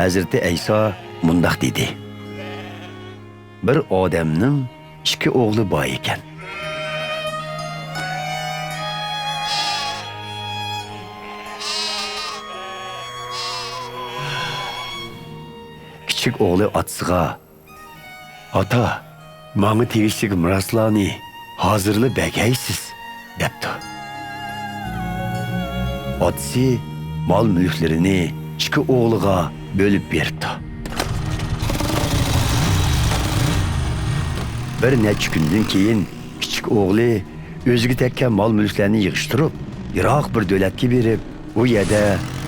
Hazreti İsa mundaq dedi. Bir odamning 2 o'g'li bor ekan. Kichik o'g'li otasiga: "Ota, menga tegishli miroslarni hozirlab bergaysiz" debdi. Otasi mol mulklarini 2 o'g'liga bölüp berdi. Bir necha kundan keyin kichik o'g'li o'ziga tekkan mol mulklarni yig'ishtirib, yiroq bir davlatga berib, u yerda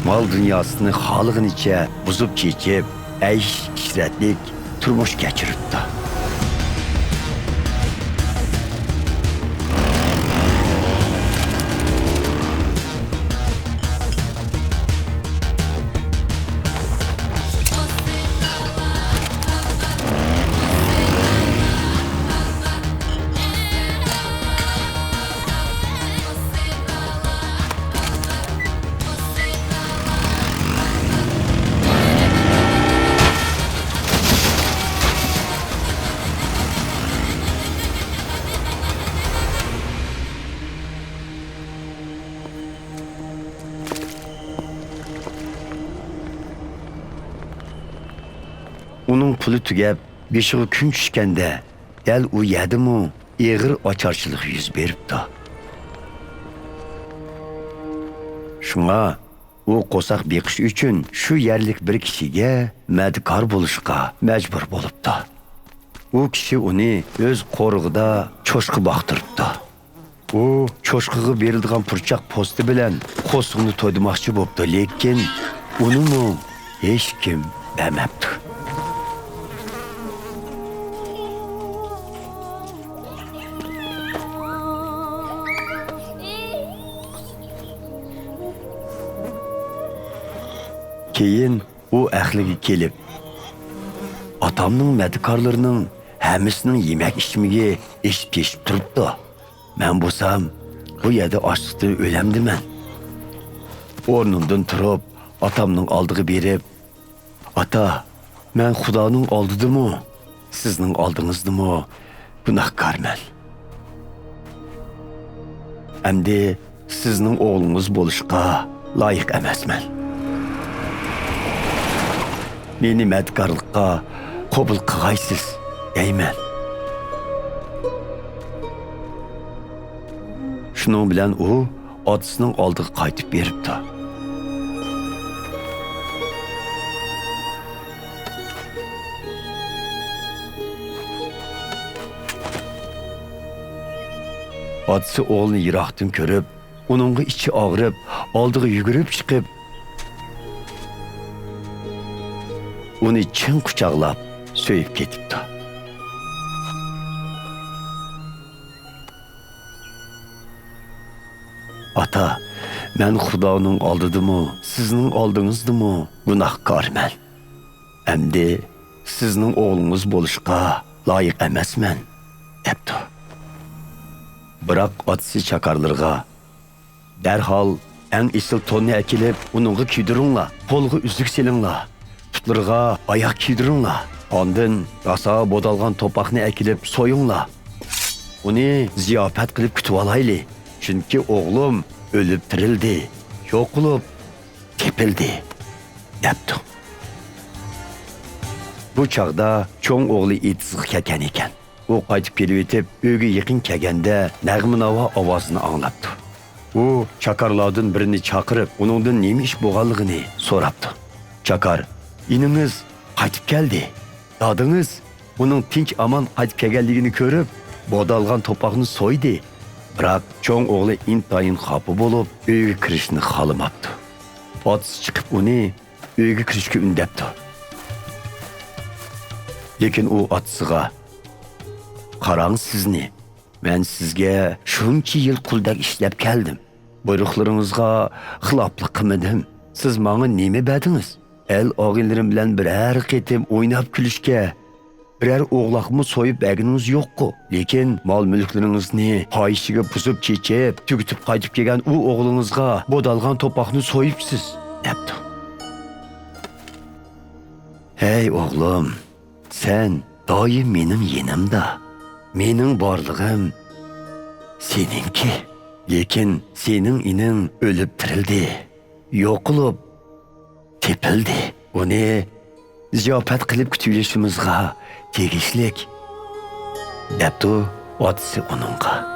mol dunyosini xolig'inicha buzib chechib, aysh-ishratlik turmush kechiribdi. Onun puli tugab, beshiga kun tushganda, dal u yerdamu ig'ir ocharchilik yuz beribdi. Shunga u qo'saq beqish uchun shu yerlik bir kishiga madkor bo'lishga majbur bo'libdi. U kishi uni o'z qo'rig'ida cho'shqa boqtiribdi. U cho'shqaga berilgan purchaq posti bilan qo'sqini to'ydirmoqchi bo'libdi, lekin uni hech kim bermabdi. Keyin u ahliga kelib, otamning madkorlarining hammasining yemak ichmigi eshib turibdi. Men bo'lsam, bu yerda ochlikdan o'lamdiman. O'rnimdan turib, otamning oldiga berib, "Ota, men Xudoning oldidimi, sizning oldingizdami gunohkorman. Endi sizning o'g'lingiz bo'lishga loyiq emasman. Meni madkorlikqa qabul qilg'aysiz" deyman. Shuning bilan u otasining oldiga qaytib beribdi. Otasi o'g'lini yiroqdan ko'rib, uningga ichi og'rib, oldiga yugurib chiqib, uni chin quchoqlab so'yib ketibdi. "Ota, men Xudoning oldidami, sizning oldingizdami gunohkorman. Endi sizning o'g'lingiz bo'lishga loyiq emasman" debdi. Biroq otasi chakarlarga: "Darhol eng esil to'nni akilib, uningga kiydiringlar, qo'lga uzuk selinglar, putlarga oyoq kiydiringlar. Ondan rosa bodalgan to'paqni akilib so'yinglar. Uni ziyofat qilib kutib olayli. Chunki o'g'lim o'lib tirildi, yo'q qilib tepildi" debdi. Bu chaqda cho'ng o'g'li etizga kelgan ekan. U qaytib kelib etib, uyga yaqin kelganda nag'minavo ovozini anglabdi. U chakarlardan birini chaqirib, uningdan nima ish bo'lganligini so'rabdi. Chakar: "Iningiz qaytib keldi. Dadingiz uning tinch amon qaytib kelganligini ko'rib, bodalgan to'paqni so'ydi. Biroq cho'ng o'g'li intayin xafa bo'lib, uyga kirishni xohlamabdi. Otasi chiqib uni uyga kirishga undabdi. Lekin u otasiga: "Qarang sizni, men sizga shuncha yil quldak ishlab keldim. Buyruqlaringizga xiloflik qilmadim. Siz menga nima berdingiz? El og'inlarim bilan biror qitim o'ynab kulishga, biror o'g'loqmi so'yib berganingiz yo'q-ku. Lekin mol mulklaringizni xohishiga buzib chechib, tugitib qaytib kelgan u o'g'lingizga bodalgan to'paqni so'yibsiz" debdi. Hey oğlum, sen doim mening yenimda. Mening borlig'im seninki. Lekin sening ining o'lib tirildi. Yo'qolib tepildi. Uni ziyofat qilib kutishimizga tegishlik. Debdi otasi uningga.